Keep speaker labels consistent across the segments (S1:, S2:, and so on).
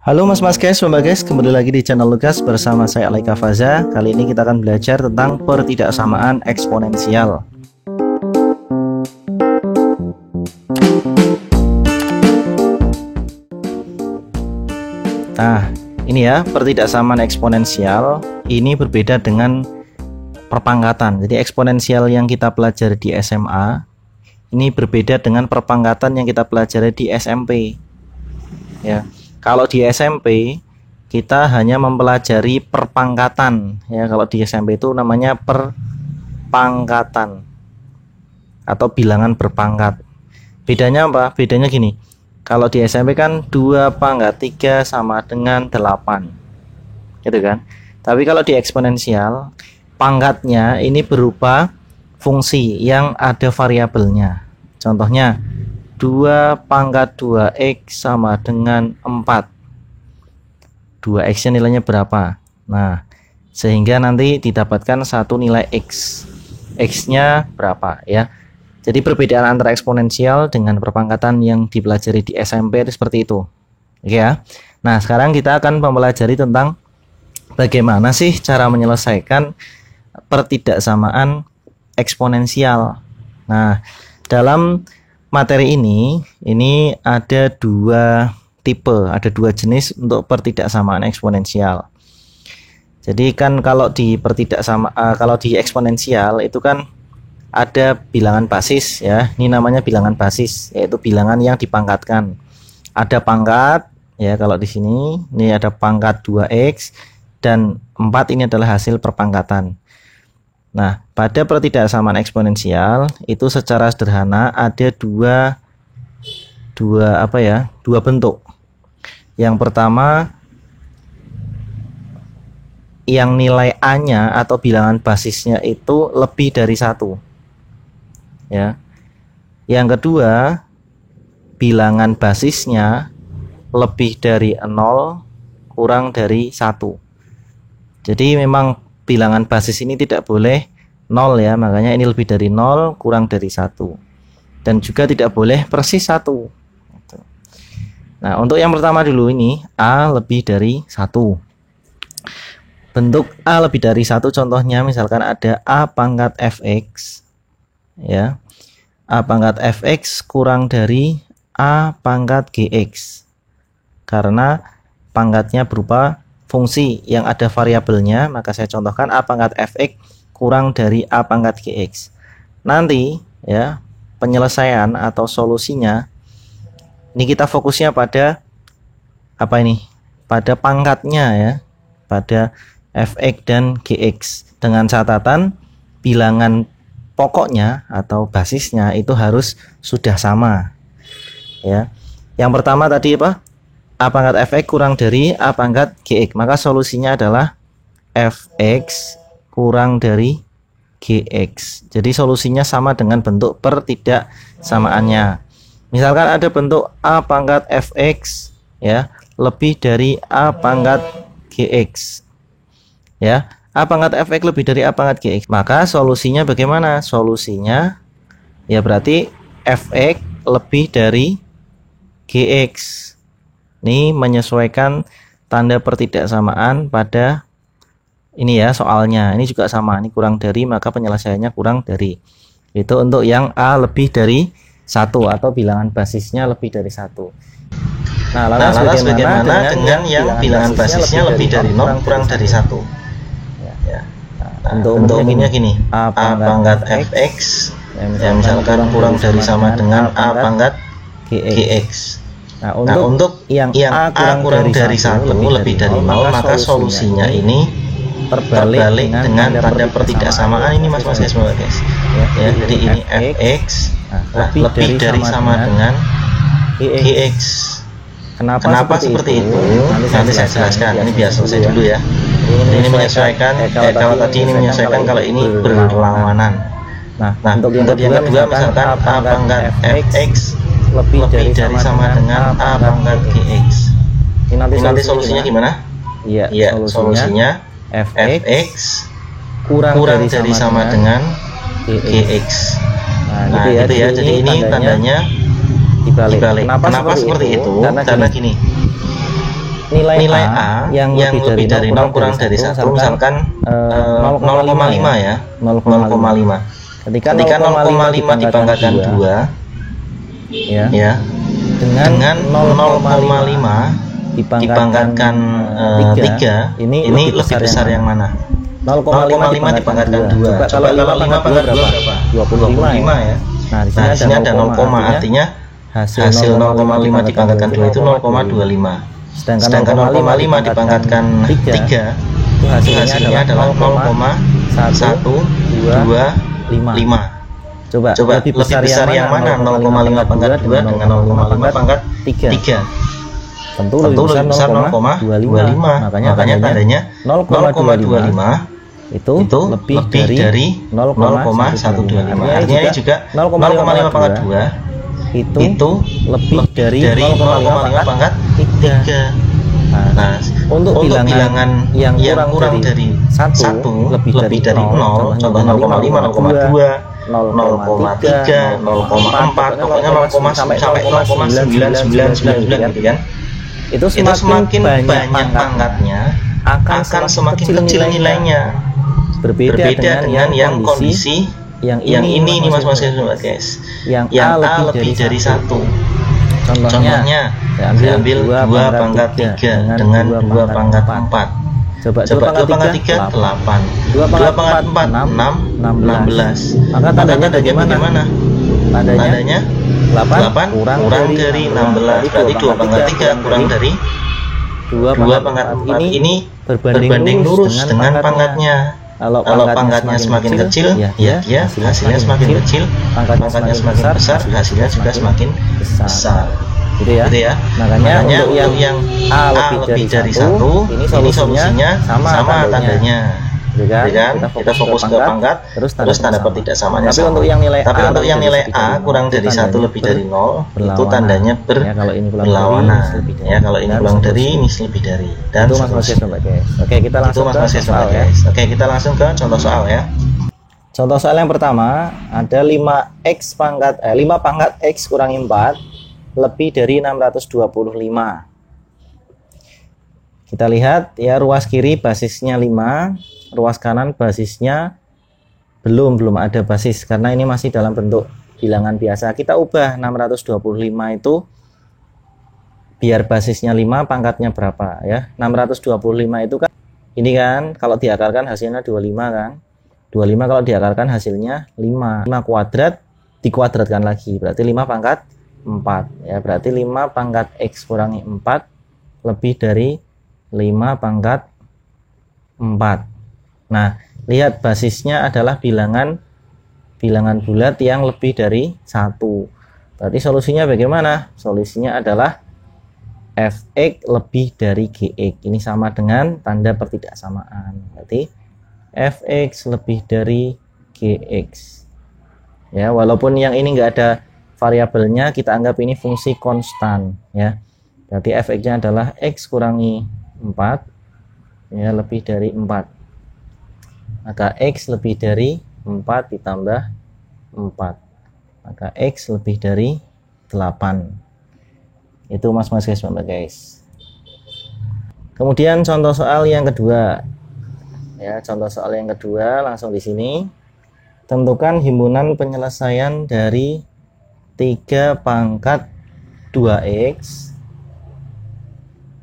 S1: Halo mas guys, kembali lagi di channel Lukas bersama saya Alaika Faza. Kali ini kita akan belajar tentang pertidaksamaan eksponensial. Nah, ini ya, pertidaksamaan eksponensial ini berbeda dengan perpangkatan. Jadi eksponensial yang kita pelajari di SMA ini berbeda dengan perpangkatan yang kita pelajari di SMP. Ya. Kalau di SMP kita hanya mempelajari perpangkatan ya. Kalau di SMP itu namanya perpangkatan atau bilangan berpangkat. Bedanya apa? Bedanya gini. Kalau di SMP kan 2 pangkat 3 sama dengan 8. Gitu kan? Tapi kalau di eksponensial pangkatnya ini berupa fungsi yang ada variabelnya. Contohnya 2 pangkat 2x sama dengan 4. 2x nya nilainya berapa? Nah, sehingga nanti didapatkan satu nilai x. X nya berapa ya? Jadi perbedaan antara eksponensial dengan perpangkatan yang dipelajari di SMP itu seperti itu. Oke ya. Nah, sekarang kita akan mempelajari tentang bagaimana sih cara menyelesaikan pertidaksamaan eksponensial. Nah, dalam materi ini ada 2 tipe, ada 2 jenis untuk pertidaksamaan eksponensial. Jadi kan kalau di kalau di eksponensial itu kan ada bilangan basis ya. Ini namanya bilangan basis, yaitu bilangan yang dipangkatkan. Ada pangkat ya, kalau di sini ini ada pangkat 2x dan 4 ini adalah hasil perpangkatan. Nah, pada pertidaksamaan eksponensial itu secara sederhana ada dua bentuk. Yang pertama, yang nilai A-nya atau bilangan basisnya itu lebih dari 1. Ya. Yang kedua, bilangan basisnya lebih dari 0 kurang dari 1. Jadi memang bilangan basis ini tidak boleh 0 ya, makanya ini lebih dari 0 kurang dari 1, dan juga tidak boleh persis 1. Nah, untuk yang pertama dulu ini A lebih dari 1. Bentuk A lebih dari 1 contohnya misalkan ada A pangkat fx ya, A pangkat fx kurang dari A pangkat gx, karena pangkatnya berupa fungsi yang ada variabelnya, maka saya contohkan A pangkat fx kurang dari A pangkat gx. Nanti ya, penyelesaian atau solusinya ini kita fokusnya pada apa ini? Pada pangkatnya ya, pada fx dan gx, dengan catatan bilangan pokoknya atau basisnya itu harus sudah sama ya. Yang pertama tadi apa? A pangkat fx kurang dari A pangkat gx, maka solusinya adalah fx kurang dari gx. Jadi solusinya sama dengan bentuk pertidaksamaannya. Misalkan ada bentuk A pangkat fx ya lebih dari A pangkat gx ya, A pangkat fx lebih dari A pangkat gx, maka solusinya bagaimana? Solusinya ya berarti fx lebih dari gx. Ini menyesuaikan tanda pertidaksamaan pada ini ya, soalnya ini juga sama, ini kurang dari, maka penyelesaiannya kurang dari. Itu untuk yang A lebih dari 1 atau bilangan basisnya lebih dari 1. Nah, lantas bagaimana dengan yang bilangan basisnya lebih dari 0 kurang dari 1 ya. Nah, untuk umumnya gini, A pangkat fx ya, misalkan kurang dari sama dengan A pangkat gx. Nah, untuk yang A kurang dari 1 lebih dari 0, maka solusinya ini terbalik dengan tanda pertidaksamaan ini mas guys. Ya, jadi ini fx lebih dari sama dengan gx. Kenapa seperti itu? Nanti saya jelaskan. Ini biar selesai dulu ya. Ini menyesuaikan kalau tadi ini menyesuaikan kalau ini berlawanan. Nah, untuk yang kedua misalkan A pangkat fx lebih dari sama dengan A pangkat gx. Ini nanti solusinya gimana? Iya, solusinya fx kurang dari sama dengan gx. Nah, gitu ya. Jadi ini tandanya dibalik. Kenapa seperti itu? Karena gini, nilai A yang lebih dari 0 kurang dari 1 misalkan 0,5 ya, 0,5. Ketika 0,5 dipangkatkan 2 ya, dengan 0,5 dipangkatkan 3, ini lebih besar yang mana? 0,5 dipangkatkan 2. Coba kalau 5 pangkat 2 berapa? 25 ya. Nah, di sini ada 0, artinya hasil 0,5 dipangkatkan 2 itu 0,25. Sedangkan 0,5 dipangkatkan 3 itu hasilnya adalah 0,125. Coba lebih besar yang mana? 0,5 pangkat 2 dengan 0,5 pangkat 3. Tentu lebih besar 0,25. Makanya tandanya 0,25 itu lebih dari 0,125. Artinya ini juga 0,5 pangkat 2 itu lebih dari 0,5 pangkat 3. Nah, untuk bilangan yang kurang dari 1 lebih dari 0, contoh 0,5, 0,2, 0,3, 0,4, pokoknya 0, sampai 0,999 gitu kan. Itu semakin banyak pangkatnya akan semakin kecil nilainya. Berbeda dengan yang kondisi yang ini mas guys, yang A lebih dari 1. Contohnya saya ambil 2 pangkat 3 dengan 2 pangkat 4. Coba 2 pangkat 3 8, 2 pangkat 4 16. Maka tandanya bagaimana? Tandanya 8 kurang dari 16. Berarti 2 pangkat 3 kurang dari 2 pangkat 4 ini berbanding lurus dengan pangkatnya. Kalau pangkatnya semakin kecil, ya hasilnya semakin kecil. Pangkatnya semakin besar, hasilnya juga semakin besar. Gitu ya. Makanya untuk yang A lebih dari 1, ini solusinya sama tandanya. Kita fokus ke pangkat, terus tanda ketidaksamanya sama. Tapi untuk yang nilai A kurang dari 1 lebih dari 0, itu tandanya berlawanan. Ya, kalau ini kurang dari, ini lebih dari, dan seterusnya. Oke, kita langsung ke soal ya. Oke, kita langsung ke contoh soal ya. Contoh soal yang pertama ada 5 pangkat X kurangi 4 lebih dari 625. Kita lihat ya, ruas kiri basisnya 5, ruas kanan basisnya belum ada basis karena ini masih dalam bentuk bilangan biasa. Kita ubah 625 itu biar basisnya 5, pangkatnya berapa ya. 625 itu kan ini kan kalau diakarkan hasilnya 25 kan. 25 kalau diakarkan hasilnya 5. 5 kuadrat dikuadratkan lagi berarti 5 pangkat 4 ya. Berarti 5 pangkat X kurangi 4 lebih dari 5 pangkat 4. Nah, lihat basisnya adalah bilangan bulat yang lebih dari 1. Berarti solusinya bagaimana? Solusinya adalah Fx lebih dari Gx. Ini sama dengan tanda pertidaksamaan. Berarti Fx lebih dari Gx. Ya, walaupun yang ini enggak ada variabelnya, kita anggap ini fungsi konstan ya. Berarti Fx-nya adalah X kurangi 4 ya, lebih dari 4. Maka X lebih dari 4 ditambah 4, maka X lebih dari 8. Itu mas guys. Kemudian contoh soal yang kedua ya. Contoh soal yang kedua langsung di sini. Tentukan himpunan penyelesaian dari 3 pangkat 2X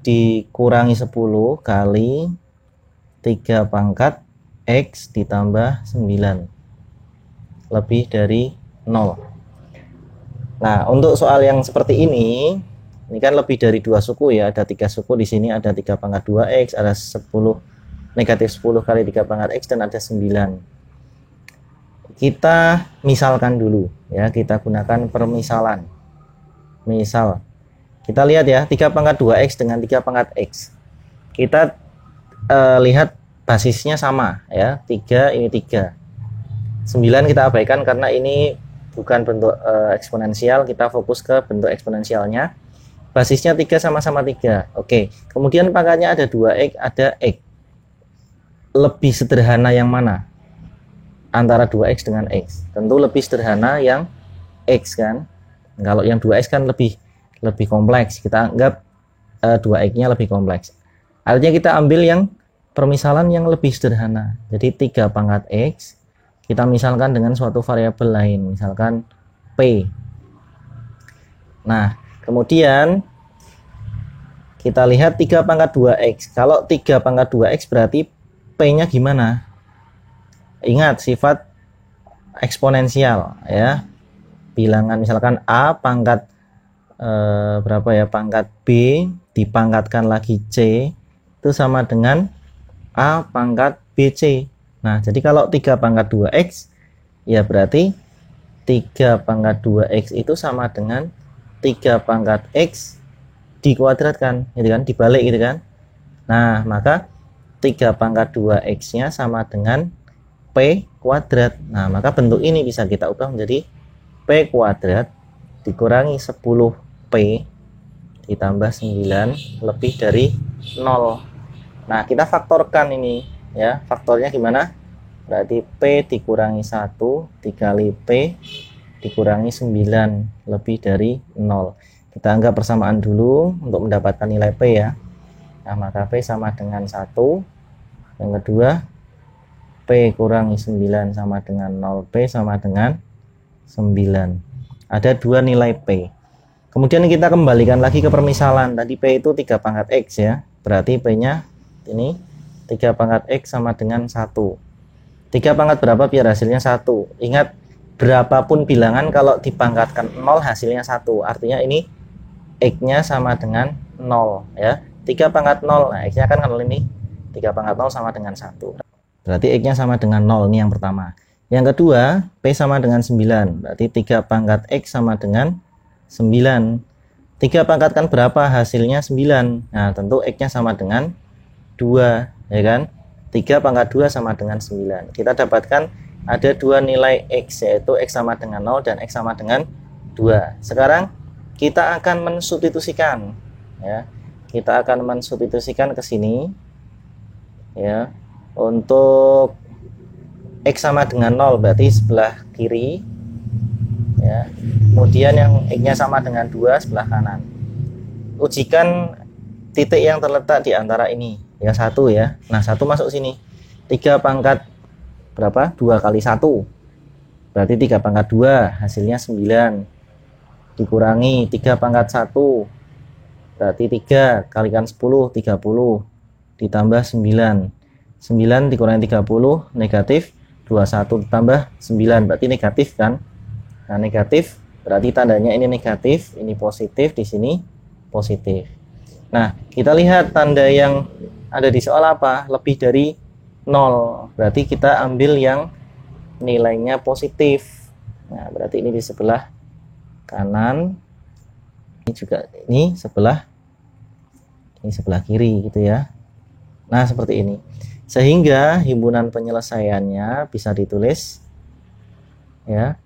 S1: dikurangi 10 kali 3 pangkat X ditambah 9 lebih dari 0. Nah, untuk soal yang seperti ini kan lebih dari 2 suku ya, ada 3 suku di sini, ada 3 pangkat 2X, ada 10 negatif 10 kali 3 pangkat X, dan ada 9. Kita misalkan dulu ya, kita gunakan permisalan. Misal kita lihat ya, 3 pangkat 2X dengan 3 pangkat X. Kita lihat basisnya sama ya, 3 ini 3. 9 kita abaikan karena ini bukan bentuk eksponensial, kita fokus ke bentuk eksponensialnya. Basisnya 3 sama-sama 3. Oke, kemudian pangkatnya ada 2X, ada X. Lebih sederhana yang mana? Antara 2X dengan X. Tentu lebih sederhana yang X kan. Kalau yang 2X kan lebih kompleks. Kita anggap 2x-nya lebih kompleks. Artinya kita ambil yang permisalan yang lebih sederhana. Jadi 3 pangkat x kita misalkan dengan suatu variabel lain, misalkan p. Nah, kemudian kita lihat 3 pangkat 2x. Kalau 3 pangkat 2x berarti p-nya gimana? Ingat sifat eksponensial ya. Bilangan misalkan a pangkat berapa ya, pangkat b dipangkatkan lagi c itu sama dengan a pangkat bc. Nah, jadi kalau 3 pangkat 2x ya berarti 3 pangkat 2x itu sama dengan 3 pangkat x dikuadratkan, gitu kan, dibalik gitu kan. Nah, maka 3 pangkat 2x nya sama dengan p kuadrat. Nah, maka bentuk ini bisa kita ubah menjadi p kuadrat dikurangi 10p ditambah 9 lebih dari 0. Nah, kita faktorkan ini ya. Faktornya gimana? Berarti p dikurangi 1 dikali p dikurangi 9 lebih dari 0. Kita anggap persamaan dulu untuk mendapatkan nilai p ya. Nah, maka p sama dengan 1. Yang kedua, p kurangi 9 sama dengan 0, p sama dengan 9. Ada 2 nilai p. Kemudian kita kembalikan lagi ke permisalan. Tadi p itu 3 pangkat x ya. Berarti p-nya ini 3 pangkat x sama dengan 1. 3 pangkat berapa biar hasilnya 1? Ingat, berapapun bilangan kalau dipangkatkan 0 hasilnya 1. Artinya ini x-nya sama dengan 0 ya. 3 pangkat 0. Nah, x-nya kan kalau ini 3 pangkat 0 sama dengan 1. Berarti x-nya sama dengan 0. Ini yang pertama. Yang kedua, p sama dengan 9. Berarti 3 pangkat x sama dengan 9. 3 pangkatkan berapa hasilnya 9. Nah, tentu x-nya sama dengan 2, ya kan? 3 pangkat 2 sama dengan 9. Kita dapatkan ada 2 nilai x, yaitu x sama dengan 0 dan x sama dengan 2. Sekarang kita akan mensubstitusikan ya. Kita akan mensubstitusikan ke sini ya. Untuk x sama dengan 0 berarti sebelah kiri ya. Kemudian yang x-nya sama dengan 2 sebelah kanan. Ujikan titik yang terletak di antara ini. Yang 1 ya. Nah, 1 masuk sini. 3 pangkat berapa? 2 kali 1. Berarti 3 pangkat 2 hasilnya 9. Dikurangi 3 pangkat 1. Berarti 3 kalikan 10 30 ditambah 9. 9 dikurangi 30 negatif. 21 ditambah 9 berarti negatif kan. Nah, negatif berarti tandanya ini negatif, ini positif, di sini positif. Nah, kita lihat tanda yang ada di soal apa? Lebih dari 0. Berarti kita ambil yang nilainya positif. Nah, berarti ini di sebelah kanan. Ini juga ini sebelah kiri gitu ya. Nah, seperti ini. Sehingga himpunan penyelesaiannya bisa ditulis ya,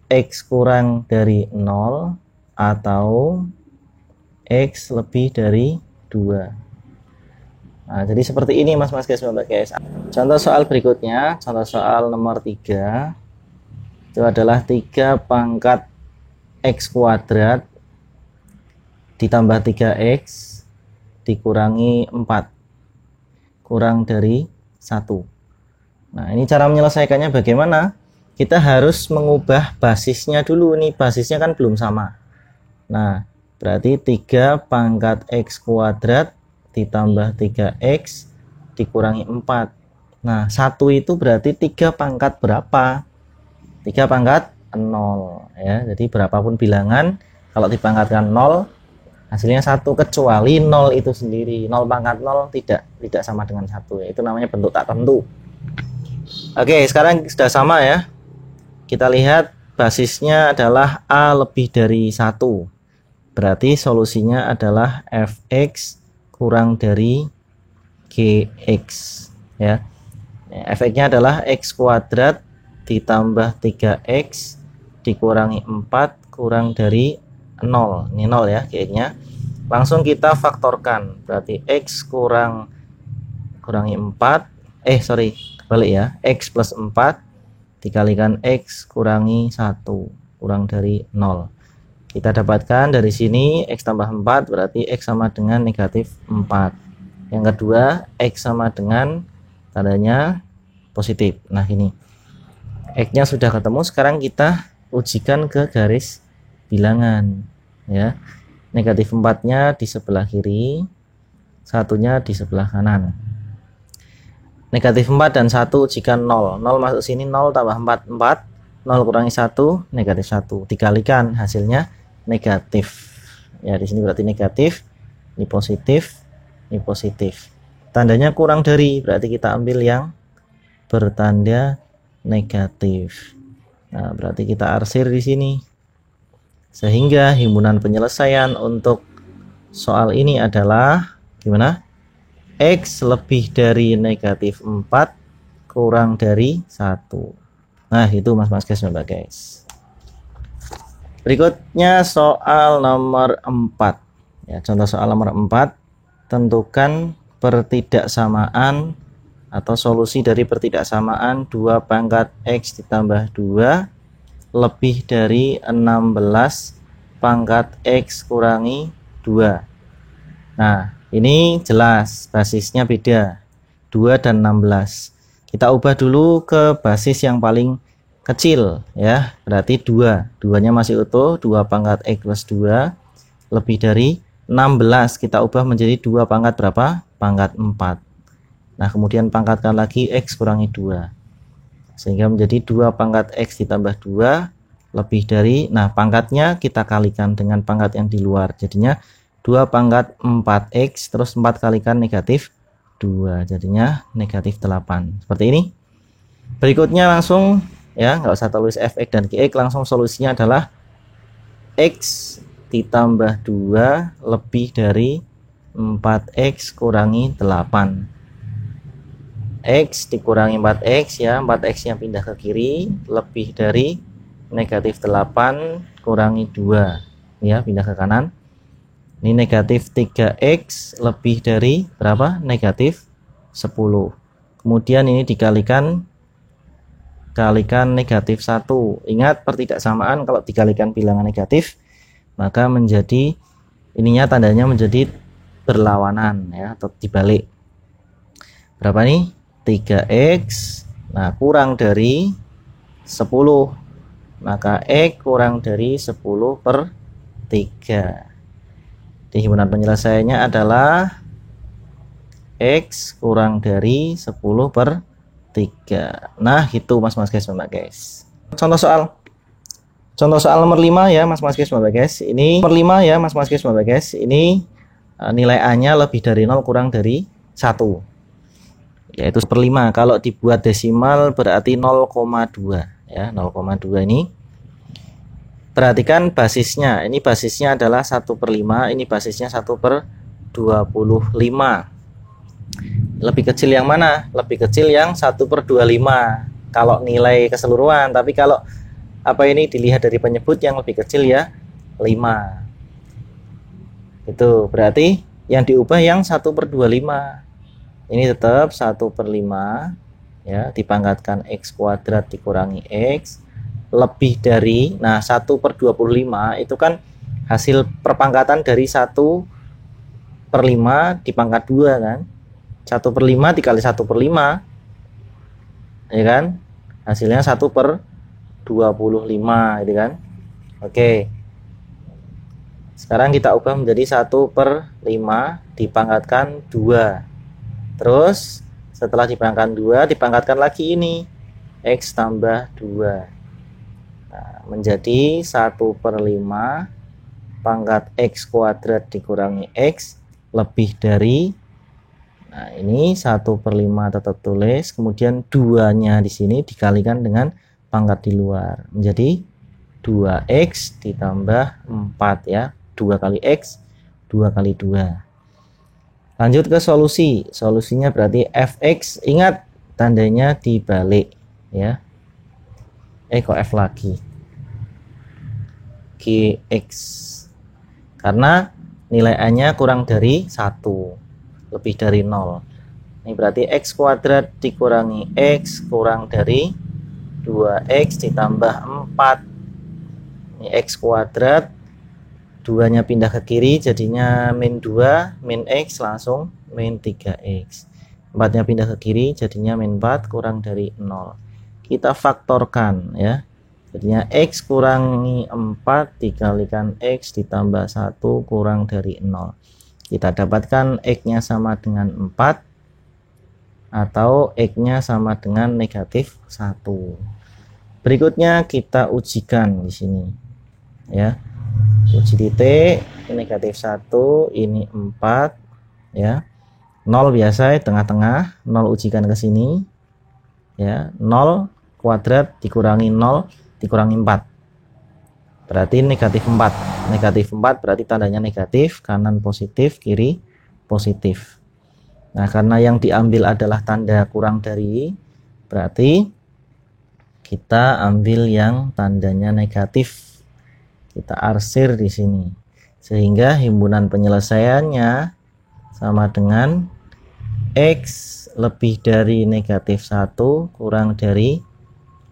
S1: x kurang dari 0 atau x lebih dari 2. Nah, jadi seperti ini mas-mas guys, guys. Contoh soal berikutnya, contoh soal nomor 3. Itu adalah 3 pangkat x kuadrat ditambah 3x dikurangi 4 kurang dari 1. Nah, ini cara menyelesaikannya bagaimana? Kita harus mengubah basisnya dulu nih. Basisnya kan belum sama. Nah, berarti 3 pangkat x kuadrat ditambah 3x dikurangi 4. Nah, 1 itu berarti 3 pangkat berapa? 3 pangkat 0 ya. Jadi berapapun bilangan kalau dipangkatkan 0 hasilnya 1, kecuali 0 itu sendiri. 0 pangkat 0 tidak sama dengan 1 ya. Itu namanya bentuk tak tentu. Oke, sekarang sudah sama ya. Kita lihat basisnya adalah a lebih dari 1. Berarti solusinya adalah fx kurang dari gx ya. Fx-nya adalah x kuadrat ditambah 3x dikurangi 4 kurang dari 0. Ini 0 ya gx-nya. Langsung kita faktorkan. Berarti x kurangi 4. Balik ya. X plus 4 dikalikan x kurangi 1 kurang dari 0. Kita dapatkan dari sini X tambah 4 berarti X sama dengan negatif 4. Yang kedua, X sama dengan tandanya positif. Nah ini X-nya sudah ketemu, sekarang kita ujikan ke garis bilangan ya. Negatif 4-nya di sebelah kiri, satunya di sebelah kanan. Negatif 4 dan 1 ujikan 0. 0 masuk sini, 0 tambah 4, 4. 0 kurangi 1, negatif 1. Dikalikan, hasilnya negatif. Ya, di sini berarti negatif, ini positif, ini positif. Tandanya kurang dari, berarti kita ambil yang bertanda negatif. Nah, berarti kita arsir di sini. Sehingga himpunan penyelesaian untuk soal ini adalah gimana? X lebih dari negatif 4 kurang dari 1. Nah, itu mas guys, mbak guys. Berikutnya soal nomor 4. Ya, contoh soal nomor 4. Tentukan pertidaksamaan atau solusi dari pertidaksamaan 2 pangkat X ditambah 2 lebih dari 16 pangkat X kurangi 2. Nah, ini jelas basisnya beda, 2 dan 16. Kita ubah dulu ke basis yang paling kecil ya, berarti 2. 2-nya masih utuh, 2 pangkat X plus 2 lebih dari 16. Kita ubah menjadi 2 pangkat berapa? Pangkat 4. Nah, kemudian pangkatkan lagi X kurangi 2. Sehingga menjadi 2 pangkat X ditambah 2 lebih dari, nah pangkatnya kita kalikan dengan pangkat yang di luar. Jadinya 2 pangkat 4X terus 4 kalikan negatif 2. Jadinya negatif 8. Seperti ini. Berikutnya langsung ya, nggak usah tulis fx dan gx, langsung solusinya adalah X ditambah 2 lebih dari 4X kurangi 8. X dikurangi 4X ya, 4X nya pindah ke kiri, lebih dari negatif 8 kurangi 2 ya, pindah ke kanan. Ini negatif 3X lebih dari berapa? Negatif 10. Kemudian ini dikalikan negatif 1. Ingat pertidaksamaan kalau dikalikan bilangan negatif maka menjadi ininya tandanya menjadi berlawanan ya, atau dibalik. Berapa nih? 3X, nah kurang dari 10, maka X kurang dari 10 per 3. Di himpunan penyelesaiannya adalah X kurang dari 10 per 3. Nah itu mas guys, mbak guys. Contoh soal nomor 5 ya mas guys, mbak guys. Ini nomor 5 ya mas guys, mbak guys. Ini nilai A nya lebih dari 0 kurang dari 1, yaitu 1/5. Kalau dibuat desimal berarti 0,2 ya, 0,2 ini. Perhatikan basisnya, ini basisnya adalah 1/5, ini basisnya 1/25. Lebih kecil yang mana? Lebih kecil yang 1/25 kalau nilai keseluruhan, tapi kalau apa ini dilihat dari penyebut yang lebih kecil ya 5. Itu berarti yang diubah yang 1/25. Ini tetap 1/5 ya, dipangkatkan X kuadrat dikurangi X lebih dari, nah 1/25 itu kan hasil perpangkatan dari 1/5 dipangkat 2 kan. 1/5 dikali 1/5 ya kan, hasilnya 1/25 gitu kan. Oke, sekarang kita ubah menjadi 1/5 dipangkatkan 2. Terus setelah dipangkatkan 2 dipangkatkan lagi ini X tambah 2. Nah, menjadi 1/5 pangkat X kuadrat dikurangi X lebih dari, nah ini 1/5 tetap tulis, kemudian 2 nya di sini dikalikan dengan pangkat di luar menjadi 2X ditambah 4 ya, 2 kali X 2 kali 2. Lanjut ke solusi. Solusinya berarti fx, ingat tandanya dibalik ya. Kok f lagi? Gx. Karena nilai A-nya kurang dari 1, lebih dari 0. Ini berarti X kuadrat dikurangi X kurang dari 2X ditambah 4. Ini X kuadrat 2-nya pindah ke kiri jadinya min 2 min X langsung min 3X. 4-nya pindah ke kiri jadinya min 4 kurang dari 0. Kita faktorkan ya. Jadinya X kurangi 4 dikalikan X ditambah 1 kurang dari 0. Kita dapatkan X-nya sama dengan 4 atau X-nya sama dengan negatif 1. Berikutnya kita ujikan di sini ya. Uji titik negatif 1 ini 4 ya. 0 biasa tengah-tengah, 0 ujikan ke sini ya. 0 kuadrat dikurangi 0 dikurangi 4 berarti negatif 4. Negatif 4 berarti tandanya negatif, kanan positif, kiri positif. Nah, karena yang diambil adalah tanda kurang dari, berarti kita ambil yang tandanya negatif. Kita arsir di sini. Sehingga himpunan penyelesaiannya sama dengan X lebih dari negatif 1 kurang dari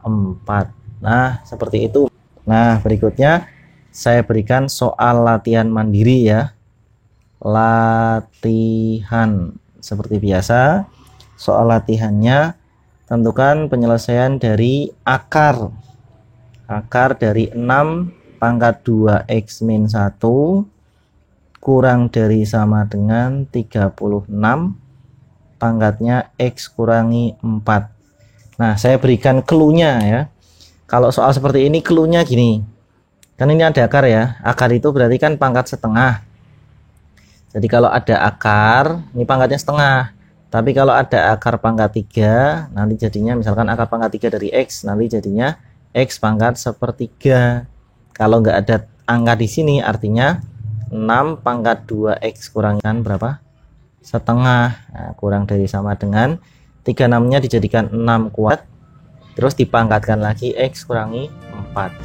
S1: 4. Nah, seperti itu. Nah, berikutnya saya berikan soal latihan mandiri ya. Latihan. Seperti biasa, soal latihannya tentukan penyelesaian dari akar dari 6 pangkat 2x min 1 kurang dari sama dengan 36 pangkatnya x kurangi 4. Nah, saya berikan clue-nya ya. Kalau soal seperti ini clue-nya gini, kan ini ada akar ya. Akar itu berarti kan pangkat setengah. Jadi kalau ada akar, ini pangkatnya setengah. Tapi kalau ada akar pangkat 3, nanti jadinya misalkan akar pangkat 3 dari X, nanti jadinya X pangkat sepertiga. Kalau nggak ada angka di sini, artinya 6 pangkat 2X kurangan berapa? Setengah. Nah, kurang dari sama dengan 36-nya dijadikan 6 kuadrat, terus dipangkatkan lagi X kurangi 4.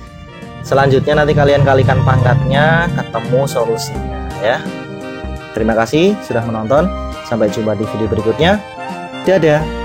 S1: Selanjutnya nanti kalian kalikan pangkatnya, ketemu solusinya ya. Terima kasih sudah menonton. Sampai jumpa di video berikutnya. Dadah.